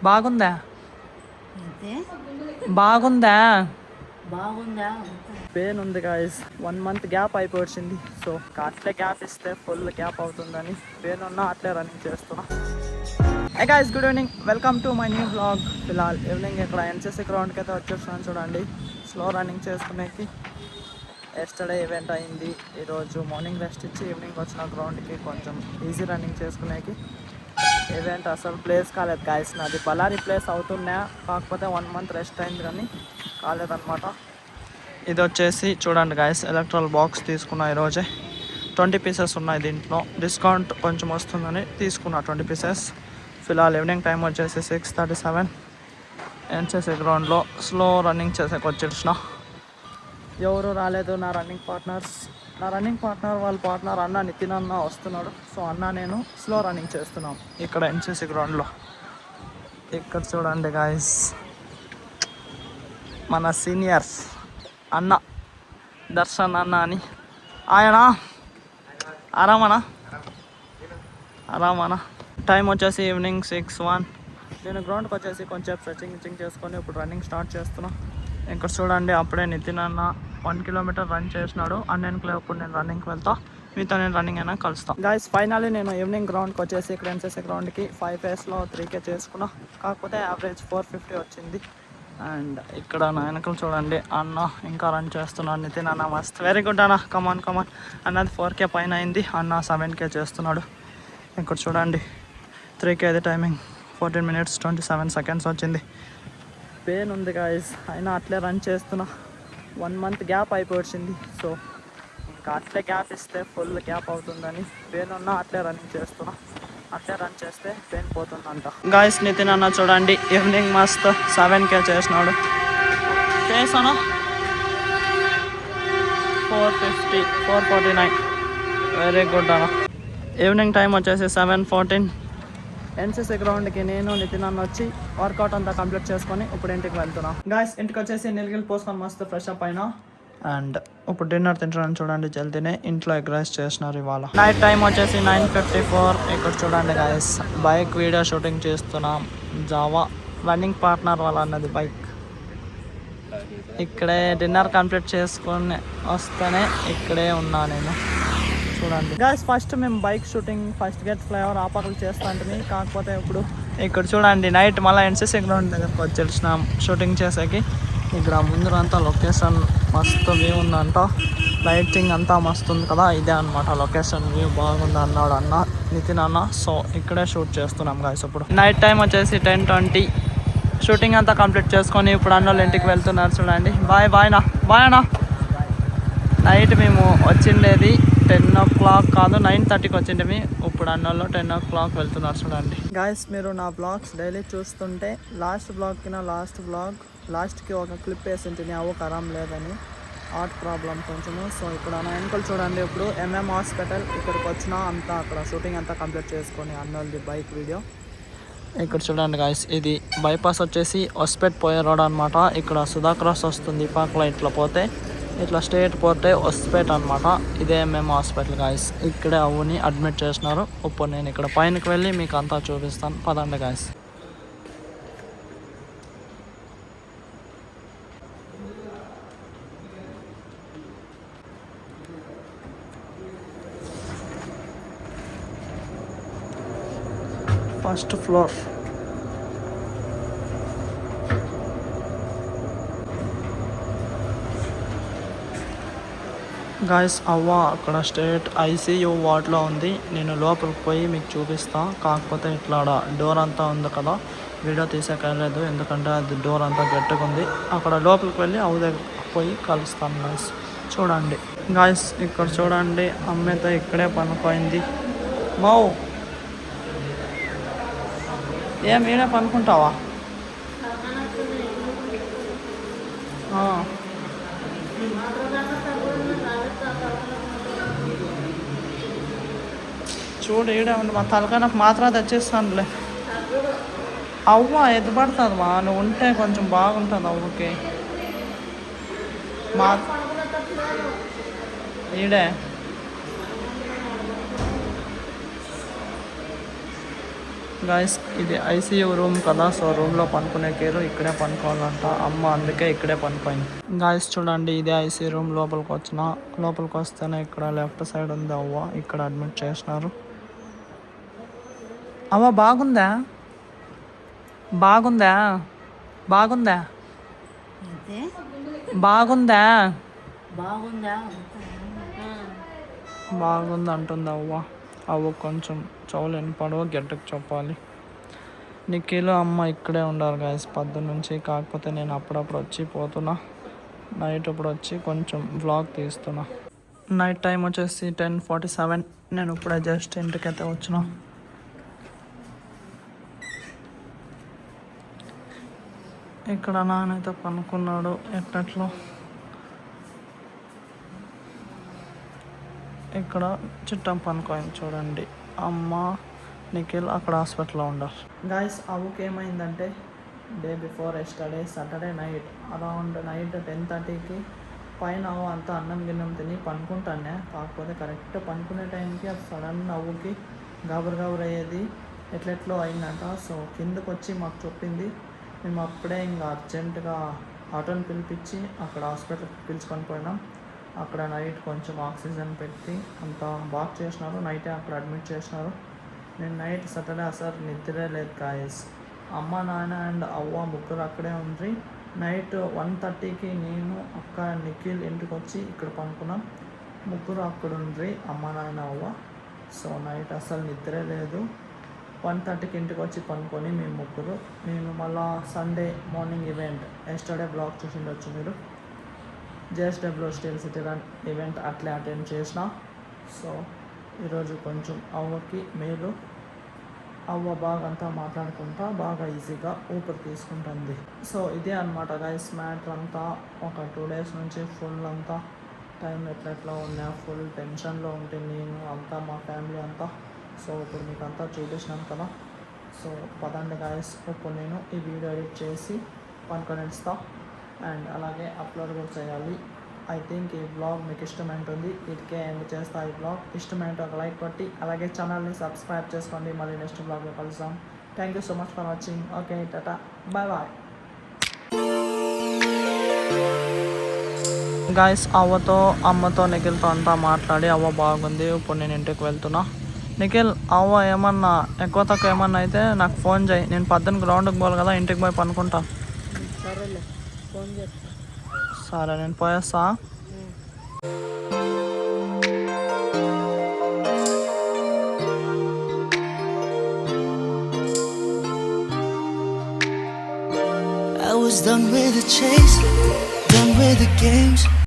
బాగుందా అయితే బాగుందా బాగుందా పెయిన్ ఉంది గాయస్ 1 మంత్ గ్యాప్ అయిపోయింది. సో అట్లే గ్యాప్ ఇస్తే ఫుల్ గ్యాప్ అవుతుందని పెయిన్ ఉన్నా అట్లే రన్నింగ్ చేస్తున్నా. Hey guys, good evening, welcome to my new blog. ఫిలాల్ ఈవినింగ్ ఇక్కడ ఎన్సీసీ గ్రౌండ్కి అయితే వచ్చేస్తున్నాను చూడండి, స్లో రన్నింగ్ చేసుకునేకి. ఎస్టర్డే ఈవెంట్ అయింది, ఈరోజు మార్నింగ్ రెస్ట్ ఇచ్చి ఈవినింగ్ వచ్చిన గ్రౌండ్కి కొంచెం ఈజీ రన్నింగ్ చేసుకునేకి. ఈవెంట్ అసలు ప్లేస్ కాలేదు గాయస్, నాది బళ్ళారి ప్లేస్ అవుతున్నా, కాకపోతే 1 మంత్ రెస్ట్ అయింది కానీ కాలేదన్నమాట. ఇది వచ్చేసి చూడండి గాయస్, ఎలక్ట్రల్ బాక్స్ తీసుకున్నా ఈరోజే. 20 పీసెస్ ఉన్నాయి దీంట్లో, డిస్కౌంట్ కొంచెం వస్తుందని తీసుకున్నా 20 పీసెస్. ఫిలాల్ ఈవినింగ్ టైం వచ్చేసి 6:37. ఎన్సీసీ గ్రౌండ్లో స్లో రన్నింగ్ చేసేకి వచ్చేసిన. ఎవరు రాలేదు నా రన్నింగ్ పార్ట్నర్స్. నా రన్నింగ్ పార్ట్నర్ వాళ్ళ పార్ట్నర్ అన్న నితిన్ అన్న వస్తున్నాడు. సో అన్న నేను స్లో రన్నింగ్ చేస్తున్నాం ఇక్కడ ఎన్సీసీ గ్రౌండ్లో. ఇక్కడ చూడండి గాయస్, మన సీనియర్స్ అన్న దర్శన్ అన్న అని. ఆయన ఆరామనా. టైం వచ్చేసి ఈవినింగ్ 6:01. నేను గ్రౌండ్కి వచ్చేసి కొంచెం స్ట్రెచింగ్ చేసుకొని ఇప్పుడు రన్నింగ్ స్టార్ట్ చేస్తున్నా. ఇక్కడ చూడండి, అప్పుడే నితిన్ అన్న 1 కిలోమీటర్ రన్ చేసినాడు. అన్నెన్కులో ఇప్పుడు నేను రన్నింగ్కి వెళ్తా, మీతో నేను రన్నింగ్ అయినా కలుస్తా. గైస్ ఫైనల్లీ నేను ఈవినింగ్ గ్రౌండ్కి వచ్చేసి ఇక్కడ ఎన్సీసీ గ్రౌండ్కి 5 ఫేస్లో 3K చేసుకున్నా, కాకపోతే యావరేజ్ 450 వచ్చింది. అండ్ ఇక్కడ నా వెనకలు చూడండి, అన్న ఇంకా రన్ చేస్తున్నాడు. నితిన్ అన్న మస్త్ వెరీ గుడ్ అన్న, కమాన్ అన్నది 4K పైన అయింది, అన్న 7K చేస్తున్నాడు. ఇక్కడ చూడండి 3K అది టైమింగ్ 14 minutes 27 seconds వచ్చింది. పెయిన్ ఉంది గాయస్, అయినా అట్లే రన్ చేస్తున్నా. 1 మంత్ గ్యాప్ అయిపోయింది. సో ఇంకా అట్లే గ్యాప్ ఇస్తే ఫుల్ గ్యాప్ అవుతుందని పెయిన్ ఉన్నా అట్లే రన్నింగ్ చేస్తున్నా. అట్లే రన్ చేస్తే పెయిన్ పోతుందంట. గాయస్ నితిన్ అన్న చూడండి, ఈవినింగ్ మస్త్ 7K చేసినాడు. చేసాను 450 449 వెరీ గుడ్ అన్న. ఈవినింగ్ టైం వచ్చేసి 7:14. ఎన్సీసీ గ్రౌండ్కి నేను నితిన్ అన్న వచ్చి వర్కౌట్ అంతా కంప్లీట్ చేసుకొని ఇప్పుడు ఇంటికి వెళ్తున్నాం. గాయస్ ఇంటికి వచ్చేసి నీళ్ళు పోసుకొని మస్తు ఫ్రెష్ అప్ అయినా. అండ్ ఇప్పుడు డిన్నర్ తింటున్నాను చూడండి, జల్దీనే ఇంట్లో ఎగ్ రైస్ చేసినారు ఇవాళ. నైట్ టైం వచ్చేసి 9:54. ఇక్కడ చూడండి గాయస్, బైక్ వీడియో షూటింగ్ చేస్తున్నాం. జావా రన్నింగ్ పార్ట్నర్ వాళ్ళ అన్నది బైక్. ఇక్కడే డిన్నర్ కంప్లీట్ చేసుకొని వస్తేనే ఇక్కడే ఉన్నా నేను. చూడండి గాయస్, ఫస్ట్ మేము bike shooting first gate flyover ఆపర్లు చేస్తా ఉంటుంది, కాకపోతే ఇప్పుడు ఇక్కడ చూడండి నైట్ మళ్ళీ ఎన్సీసీ గ్రౌండ్ దగ్గరకు వచ్చేసినాం షూటింగ్ చేసేకి. ఇక్కడ ముందరంతా లొకేషన్ మస్తు వ్యూ ఉందంట, లైటింగ్ అంతా మస్తు ఉంది కదా, ఇదే అనమాట లొకేషన్ వ్యూ. బాగుంది అన్నాడు అన్న నితిన్ అన్న. సో ఇక్కడే షూట్ చేస్తున్నాం గాయస్. ఇప్పుడు నైట్ టైం వచ్చేసి 10:20. షూటింగ్ అంతా కంప్లీట్ చేసుకొని ఇప్పుడు అన్నోళ్ళు ఇంటికి వెళ్తున్నారు చూడండి. బాయ్ అన్న. నైట్ మేము వచ్చిండేది 10 o'clock కాదు 9:30కి వచ్చిండే, ఇప్పుడు అన్నోళ్ళు 10 o'clock వెళ్తున్నారు చూడండి. గాయస్ మీరు నా బ్లాగ్స్ డైలీ చూస్తుంటే లాస్ట్కి ఒక క్లిప్ వేసింటిని, అవ్వ కరం లేదని, హార్ట్ ప్రాబ్లం కొంచెము. సో ఇక్కడ నా వెనుకలు చూడండి, ఇప్పుడు MM హాస్పిటల్ ఇక్కడికి వచ్చినా అంతా అక్కడ షూటింగ్ అంతా కంప్లీట్ చేసుకొని అన్నోళ్ళది బైక్ వీడియో. ఇక్కడ చూడండి గాయస్, ఇది బైపాస్ వచ్చేసి హొస్పేట్ పోయే రోడ్ అనమాట. ఇక్కడ సుధా క్రాస్ వస్తుంది, పక్కల ఇట్లా పోతే ఇట్లా స్ట్రేట్ పోతే హొస్పేట్ అనమాట. ఇదే మేము హాస్పిటల్ గాయస్, ఇక్కడే అవ్వని అడ్మిట్ చేసినారు. ఇప్పుడు నేను ఇక్కడ పైనకి వెళ్ళి మీకు అంతా చూపిస్తాను, పదండి గాయస్. First floor. గాయస్ అవ్వ అక్కడ స్టేట్ ICU వార్డ్లో ఉంది. నేను లోపలికి పోయి మీకు చూపిస్తా, కాకపోతే ఇట్లా డోర్ అంతా ఉంది కదా, వీడియో తీసేకలేదు ఎందుకంటే అది డోర్ అంతా గట్టిగా ఉంది. అక్కడ లోపలికి వెళ్ళి అవ్వ దగ్గర పోయి కలుస్తాను గాయస్. చూడండి గాయస్, ఇక్కడ చూడండి అమ్మైతే ఇక్కడే పనుకోయింది. ఏం ఈడే పనుకుంటావా? చూడు ఈడే ఉంది, మా తలకాయ నాకు మాత్రం తెచ్చిస్తానులే. అవ్వ ఎదుపడుతుంది మా, నువ్వు ఉంటే కొంచెం బాగుంటుంది అవ్వకి. మా ఈడే గాయస్ ఇది ఐసీయూ రూమ్ కదా, సో రూమ్లో పనుకునే కేరు ఇక్కడే పనుకోవాలంట అమ్మ, అందుకే ఇక్కడే పనుకోయింది. గాయస్ చూడండి, ఇదే ఐసీయూ రూమ్. లోపలికి వస్తేనే ఇక్కడ లెఫ్ట్ సైడ్ ఉంది అవ్వ, ఇక్కడ అడ్మిట్ చేసినారు. అవ్వ బాగుందా? బాగుందా? బాగుందా? ఏంటి? బాగుందా? బాగుందా? బాగుంది అంటుంది అవ్వ కొంచెం చెవులు వినపడవు, గట్టికి చెప్పాలి. నిఖిల్ అమ్మ ఇక్కడే ఉండాలి గాయస్ పొద్దున్న నుంచి. కాకపోతే నేను అప్పుడప్పుడు వచ్చి పోతున్నా, నైట్ ఇప్పుడు వచ్చి కొంచెం వ్లాగ్ తీస్తున్నా. నైట్ టైం వచ్చేసి 10:47. నేను ఇప్పుడే జస్ట్ ఇంటికైతే వచ్చిన. ఇక్కడ నాన్నైతే పనుకున్నాడు ఎట్లట్లో. ఇక్కడ చిట్టం పనుకోయింది చూడండి. అమ్మ, నిఖిల్ అక్కడ హాస్పిటల్లో ఉండాలి. గాయస్ అవ్వకి ఏమైందంటే day before yesterday Saturday night around night 10:30కి పైన అంతా అన్నం గిన్నం తిని పనుకుంటానే. కాకపోతే కరెక్ట్ పనుకునే టైంకి అది సడన్ అవ్వకి గాబరు అయ్యేది, ఎట్లెట్లో అయిందంట. సో కిందకు వచ్చి మాకు చెప్పింది. మేము అప్పుడే ఇంకా అర్జెంటుగా ఆటోని పిలిపించి అక్కడ హాస్పిటల్కి పిలుచుకొని పోయినాం. అక్కడ నైట్ కొంచెం ఆక్సిజన్ పెట్టి అంతా బాగా చేసినారు. నైటే అక్కడ అడ్మిట్ చేసినారు. నేను నైట్ సాటర్డే అసలు నిద్రే లేదు గాయస్. అమ్మ, నాన్న అండ్ అవ్వ ముగ్గురు అక్కడే ఉండ్రి. నైట్ 1:30కి నేను అక్క నిఖిల్ ఇంటికి వచ్చి ఇక్కడ పనుకున్నాం. ముగ్గురు అక్కడ ఉండ్రి, అమ్మ, నాన్న, అవ్వ. సో నైట్ అసలు నిద్రే లేదు. 1:30కి ఇంటికి వచ్చి పనుకొని మేము ముగ్గురు. నేను మళ్ళా Sunday morning event yesterday blog చూసిండొచ్చు మీరు, JSW steel city run event అట్లే అటెండ్ చేసిన. సో ఈరోజు కొంచెం అవ్వకి మేలు. అవ్వ బాగా అంతా మాట్లాడుకుంటా బాగా ఈజీగా ఊపిరి తీసుకుంటుంది. సో ఇదే అనమాట గైస్ మ్యాటర్ అంతా. ఒక 2 days నుంచి ఫుల్ అంతా టైం ఎట్లా ఉన్నా, ఫుల్ టెన్షన్లో ఉంటే నేను అంతా మా ఫ్యామిలీ అంతా. సో ఇప్పుడు మీకు అంతా చూపించినాను కదా. సో పదండి గాయస్, ఇప్పుడు నేను ఈ వీడియో ఎడిట్ చేసి పనుకొనిస్తా అండ్ అలాగే అప్లోడ్ కూడా చేయాలి. ఐ థింక్ ఈ బ్లాగ్ మీకు ఇష్టమైంటుంది. ఇటుకే ఎండ్ చేస్తా ఈ బ్లాగ్. ఇష్టమైంటే ఒక లైక్ కొట్టి అలాగే ఛానల్ని సబ్స్క్రైబ్ చేసుకోండి. మళ్ళీ నెక్స్ట్ బ్లాగ్లో కలుద్దాం. Thank you so much for watching. Okay, ta-ta, bye bye. Guys అవ్వతో, అమ్మతో, నిఖిల్తో అంతా మాట్లాడి అవ్వ బాగుంది. ఇప్పుడు నేను ఇంటికి వెళ్తున్నా. నిఖిల్, అవ్వ ఏమన్నా ఎక్కువ తక్కువ ఏమన్నా అయితే నాకు ఫోన్ చేయి. నేను పొద్దున్న గ్రౌండ్కి పోవాలి కదా, ఇంటికి పోయి పనుకుంటా. సరేలే, ఫోన్ చేస్తా. సరే, నేను పోయేస్తా. I was done with the chase, done with the games.